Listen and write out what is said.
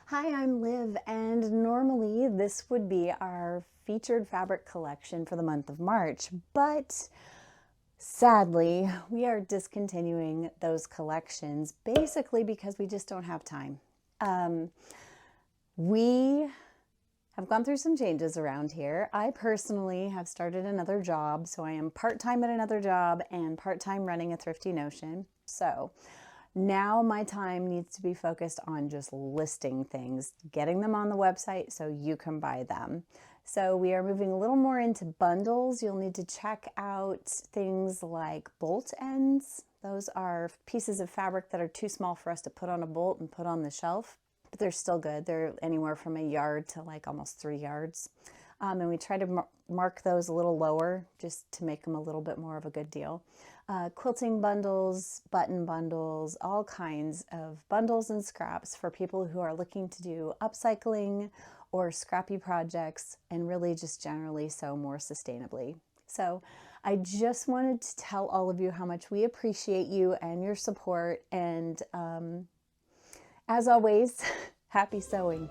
Hi, I'm Liv, and normally this would be our featured fabric collection for the month of March, but sadly, we are discontinuing those collections basically because we just don't have time. We have gone through some changes around here. I personally have started another job, so I am part-time at another job and part-time running a Thrifty Notion. So now my time needs to be focused on just listing things, getting them on the website so you can buy them. So we are moving a little more into bundles. You'll need to check out things like bolt ends. Those are pieces of fabric that are too small for us to put on a bolt and put on the shelf, but they're still good. They're anywhere from a yard to like almost 3 yards. And we try to mark those a little lower just to make them a little bit more of a good deal. Quilting bundles, button bundles, all kinds of bundles and scraps for people who are looking to do upcycling or scrappy projects and really just generally sew more sustainably. So I just wanted to tell all of you how much we appreciate you and your support, and as always, happy sewing.